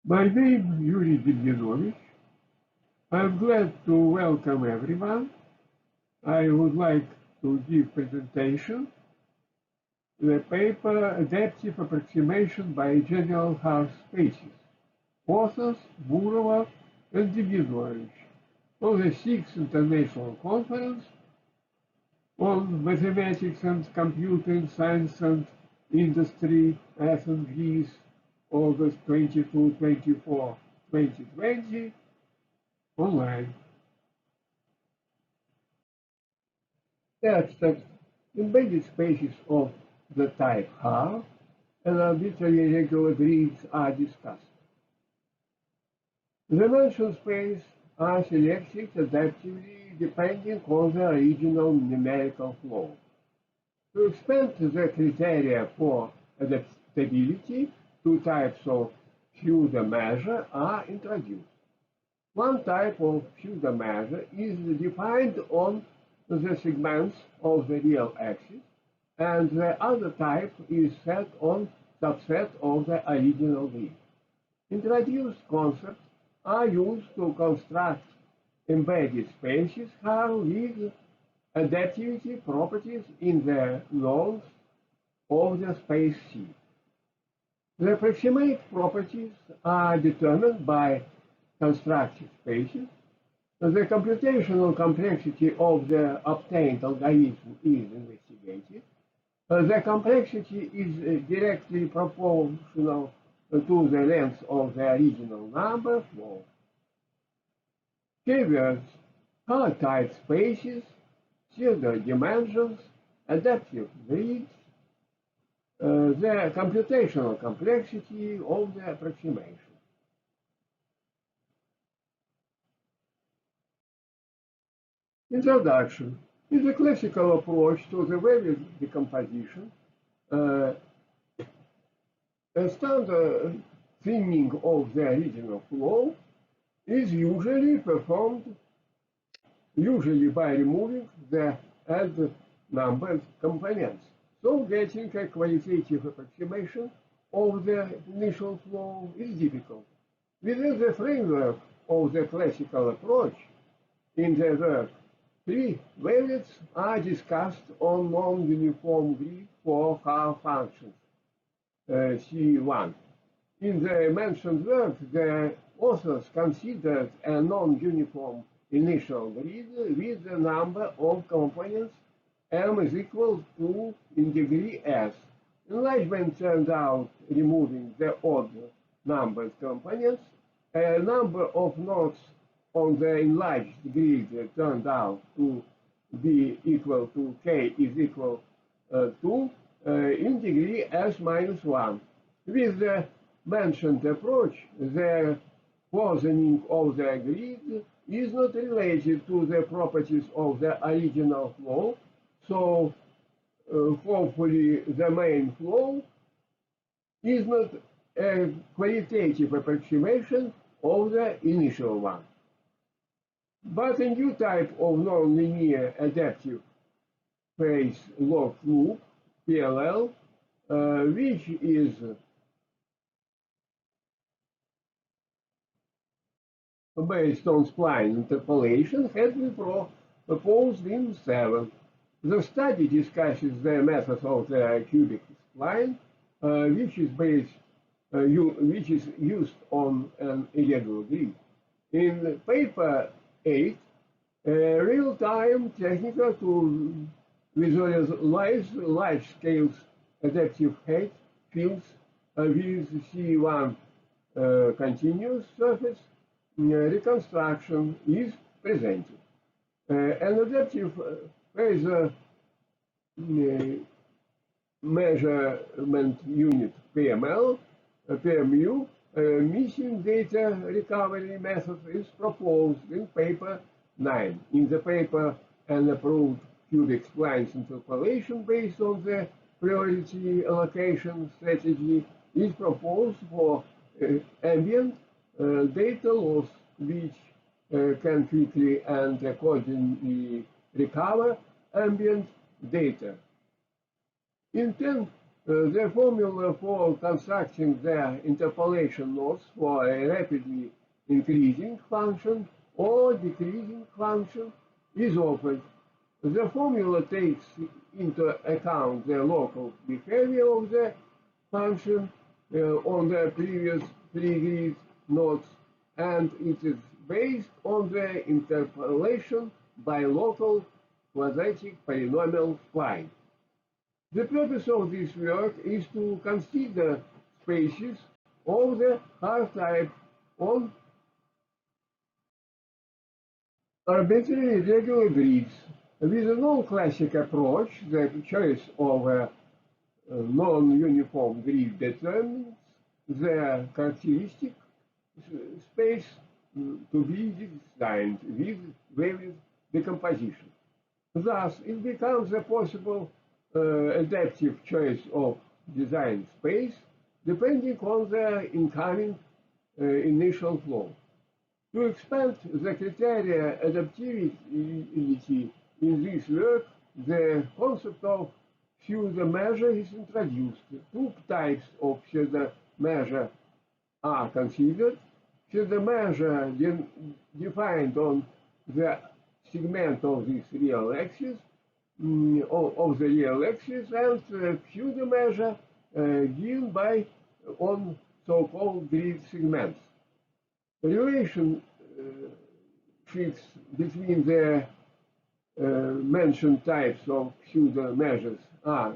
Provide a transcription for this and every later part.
My name is Yuri Demyanovich. I'm glad to welcome everyone. I would like to give presentation the paper Adaptive Approximation by General Haar Spaces, authors Burova and Demyanovich, on the 6th International Conference on Mathematics and Computing Science and Industry, Athens, Greece, August 22-24, 2020, online. Abstract embedded spaces of the type Haar and arbitrary irregular grids are discussed. The mentioned spaces are selected adaptively depending on the original numerical flow. To expand the criteria for adaptability, two types of pseudo-measure are introduced. One type of pseudo-measure is defined on the segments of the real axis, and the other type is set on subset of the original grid. Introduced concepts are used to construct embedded spaces Haar with adaptivity properties in the nodes of the space C. The approximate properties are determined by constructed spaces. The computational complexity of the obtained algorithm is investigated. The complexity is directly proportional to the length of the original number flow. Keywords: Haar-type spaces, pseudo-dimensions, adaptive grids, the computational complexity of the approximation. Introduction. In the classical approach to the value decomposition, a standard thinning of the original flow is usually performed by removing the add numbered components, so getting a qualitative approximation of the initial flow is difficult. Within the framework of the classical approach, in the work, three values are discussed on non-uniform grid for Haar functions, C1. In the mentioned work, the authors considered a non-uniform initial grid with the number of components m is equal to in degree s. Enlargement turned out removing the odd numbered components. A number of nodes on the enlarged grid turned out to be equal to k is equal to in degree s minus 1. With the mentioned approach, the closening of the grid is not related to the properties of the original flow, so hopefully the main flow is not a qualitative approximation of the initial one, but a new type of nonlinear adaptive phase locked loop, PLL, which is based on spline interpolation, has been proposed in 7. The study discusses the method of the cubic spline, which is used on an irregular grid. In paper 8, a real-time technique to visualize large-scale adaptive height fields with C1 continuous surface reconstruction is presented. An adaptive phase measurement unit PML, PMU, missing data recovery method is proposed in paper 9. In the paper, an approved cubic splines interpolation based on the priority allocation strategy is proposed for ambient data loss, which can quickly and accordingly recover ambient data. In 10 The formula for constructing the interpolation nodes for a rapidly increasing function or decreasing function is offered. The formula takes into account the local behavior of the function on the previous three grid nodes, and it is based on the interpolation by local quadratic polynomial spline. The purpose of this work is to consider spaces of the Haar type on arbitrary regular grids. With a non-classic approach, the choice of a non-uniform grid determines the characteristic space to be designed with various decomposition. Thus, it becomes a possible adaptive choice of design space depending on the incoming initial flow. To expand the criteria adaptivity in this work, the concept of pseudo-measure is introduced. Two types of pseudo-measure are considered. Pseudo-measure defined on the segment of this real axis, of the real axis, and pseudo-measure given by on so-called grid segments. The relation between the mentioned types of pseudo-measures are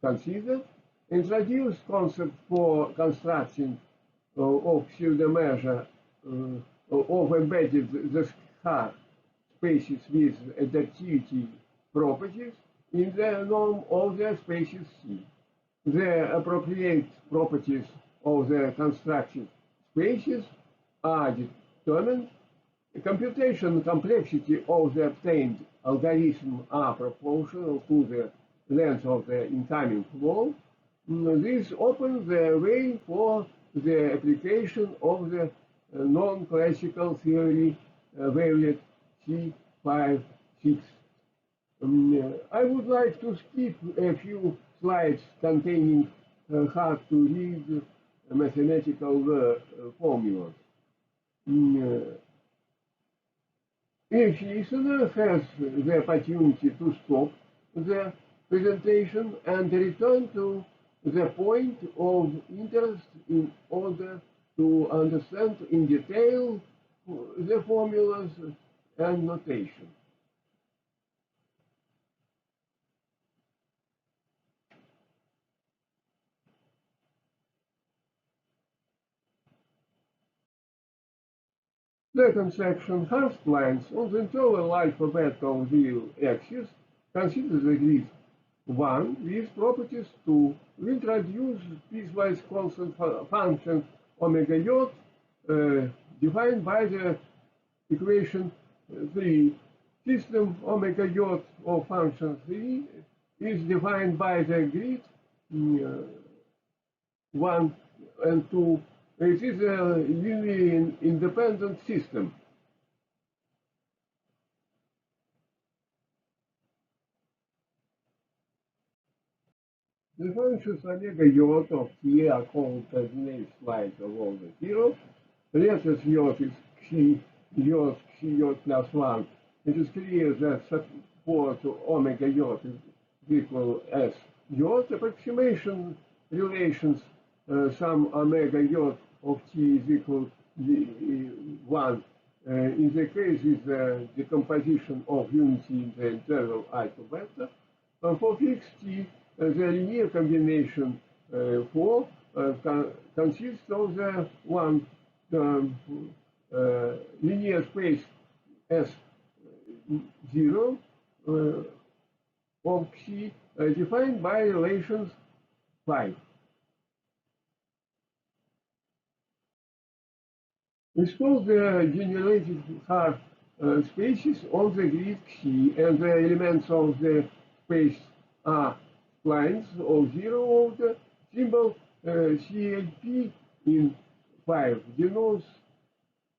considered. Introduced concept for constructing of pseudo-measure of embedded the Haar spaces with adaptivity properties in the norm of the spaces C. The appropriate properties of the constructed spaces are determined. The computation complexity of the obtained algorithm are proportional to the length of the incoming flow. This opens the way for the application of the non-classical theory wavelet C5-6. I would like to skip a few slides containing hard-to-read mathematical formulas. Each listener has the opportunity to stop the presentation and return to the point of interest in order to understand in detail the formulas and notation. Second section, Haar splines on the internal alphabet of the axis. Consider the grid 1 with properties 2. We introduce piecewise constant function omega yacht defined by the equation 3. System omega yacht of function 3 is defined by the grid 1 and 2. It is a linearly independent system. The functions omega yacht of T are called as next slide of all the zeros. Letters yacht is Xi yacht plus 1. It is clear that support to omega yacht is equal as yacht. Approximation relations some omega yacht of T is equal to 1. In the case is the decomposition of unity in the interval alpha beta. For fixed T, the linear combination 4 consists of the one linear space S0 of Xi defined by relations 5. Expose the generated Haar spaces on the grid Xi, and the elements of the space are splines of 0 of the symbol CLP in 5 denotes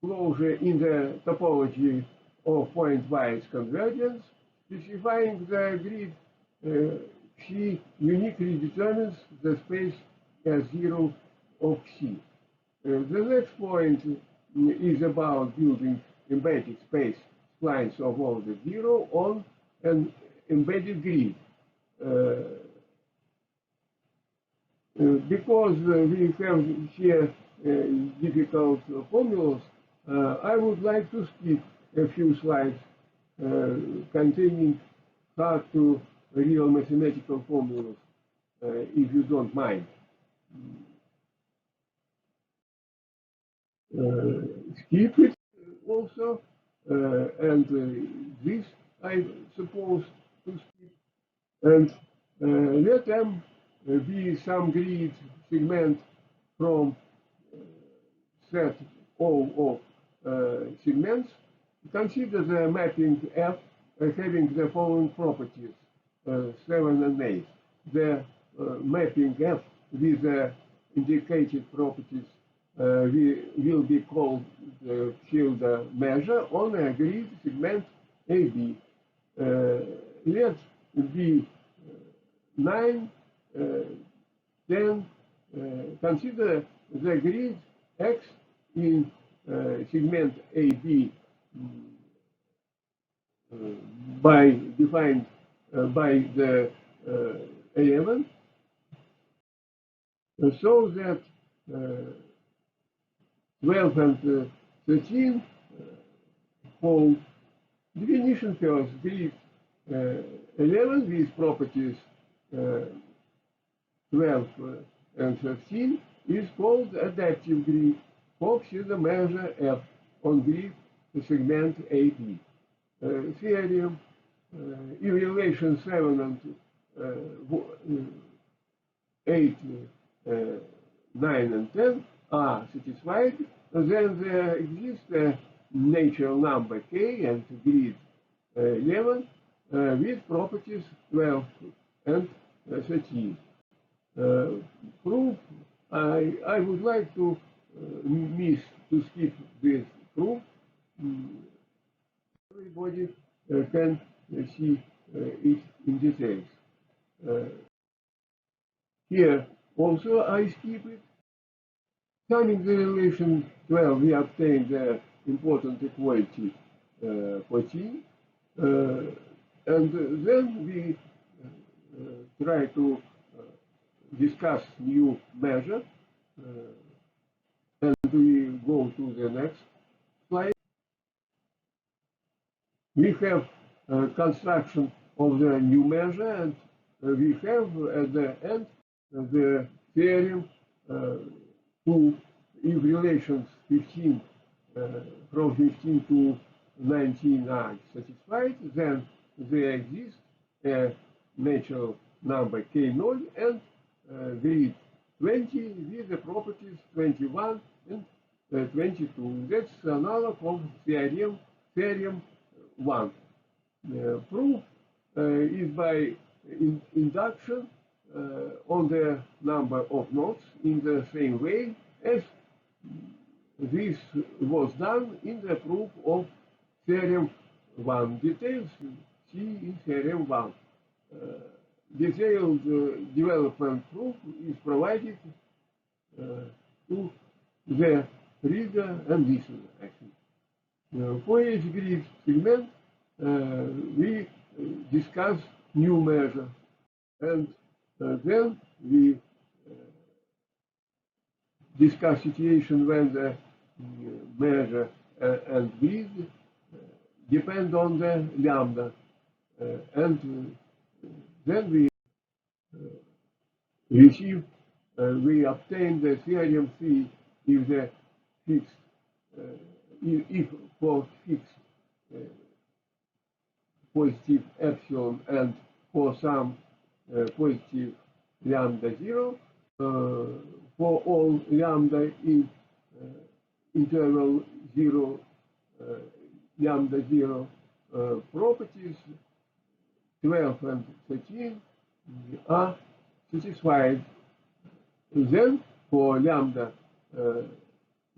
closure in the topology of pointwise convergence, specifying the grid Phi uniquely determines the space S0 of Psi. The next point is about building embedded space splines of order 0 on an embedded grid. Because we have here difficult formulas, I would like to skip a few slides containing hard to real mathematical formulas, if you don't mind. Skip it also, and this I suppose to skip, and let M be some grid segment from set O of segments. Consider the mapping F having the following properties, 7 and 8. The mapping F with the indicated properties will be called the pseudo-measure on a grid segment AB. Let be 9, 10. Consider the grid X in segment AB defined by the 11, so that 12 and 13 hold definition first. Grid 11 with properties 12 and 13 is called adaptive grid for pseudo-measure F on grid segment AB. Theorem evaluation 7 and 8, 9 and 10 are satisfied, then there exists a natural number k and grid 11 with properties 12 and 13. Proof, I would like to skip this proof. Everybody can see it in details. Here also I skip it. Summing the relation 12, we obtain the important equality for t, and then we try to discuss new measure, and we go to the next slide. We have construction of the new measure, and we have at the end the theorem if relations 15 from 15 to 19 are satisfied, then there exists a natural number k0 and grid 20 with the properties 21 and 22. That's analog of theorem 1. Proof is by induction on the number of nodes in the same way as this was done in the proof of theorem 1. Details see in theorem 1. Detailed development proof is provided to the reader and listener, actually. For each grid segment, we discuss new measure, and then we discuss situation when the measure and grid depend on the lambda, and then we we obtain the theorem 3 if the fixed, if for fixed positive epsilon and for some positive lambda 0, for all lambda in interval 0, lambda 0, properties 12 and 13 are satisfied. Then for lambda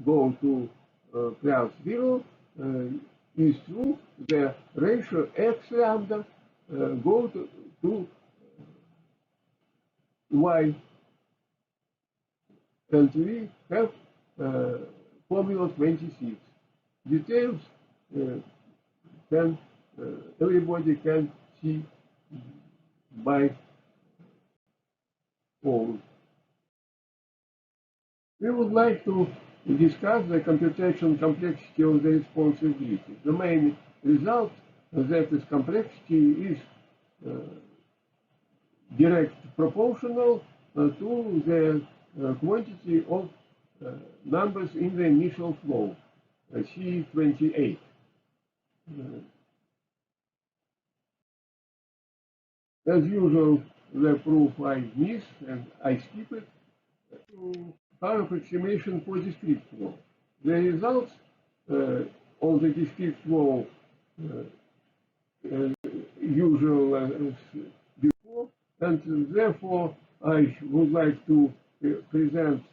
go to plus 0 is true, the ratio x lambda go to Y, and we have formula 26. Details can everybody can see by own. We would like to discuss the computational complexity of the responsibility. The main result that is complexity is direct proportional to the quantity of numbers in the initial flow, C28. As usual, the proof I miss and I skip it. To our approximation for discrete flow. The results of the discrete flow usual as before, and therefore I would like to present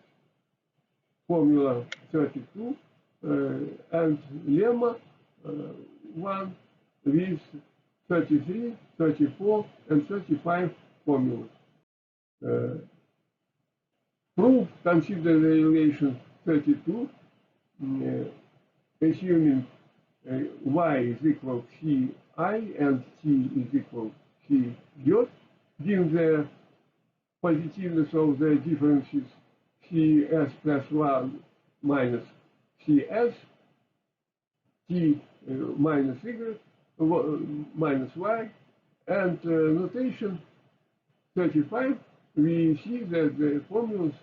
formula 32 and lemma 1 with 33, 34, and 35 formulas. Proof consider the relation 32, assuming y is equal to ci and t is equal to j, given the positiveness of the differences cs plus 1 minus cs, t minus y minus y, and notation 35, we see that the formulas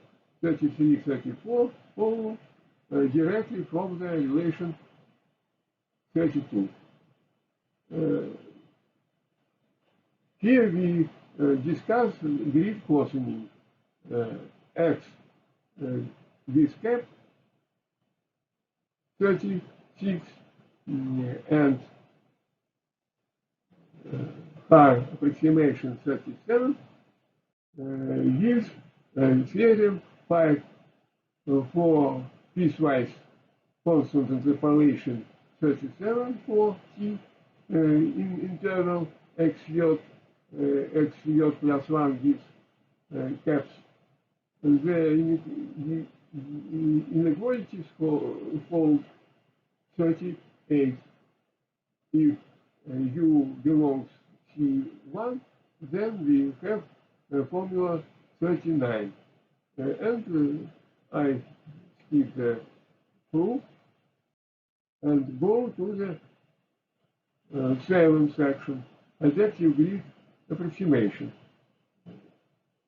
33, 34 follow directly from the relation 32. Here we discuss grid cosinus x with cap 36 and Haar approximation 37 gives theorem 5 for piecewise constant interpolation 37 for t in interval xj plus 1 gives caps. The inequalities hold 38. If u belongs C1, then we have formula 39. And I skip the proof and go to the seventh section, adaptive grid approximation.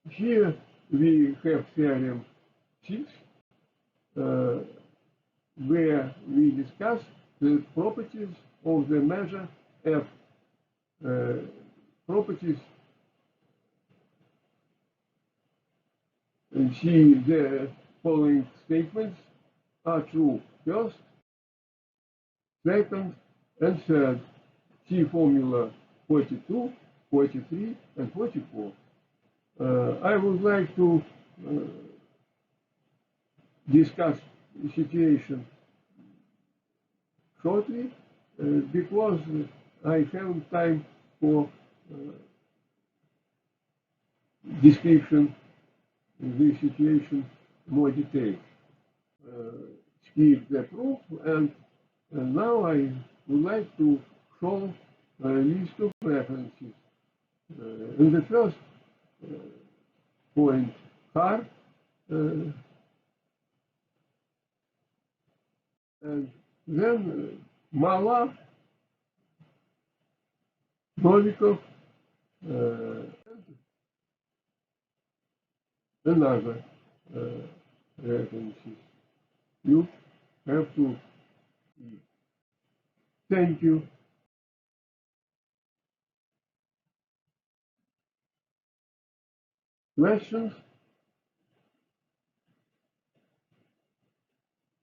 Here we have theorem 6, where we discuss the properties of the measure f. Properties and see the following statements are true first, second, and third. See formula 42, 43, and 44. I would like to discuss the situation shortly because I haven't time for description of this situation more detailed. Skip the proof, and now I would like to show a list of references. In the first point, Haar, and then Malach, Novikov, and another references. You have to see. Thank you. Questions?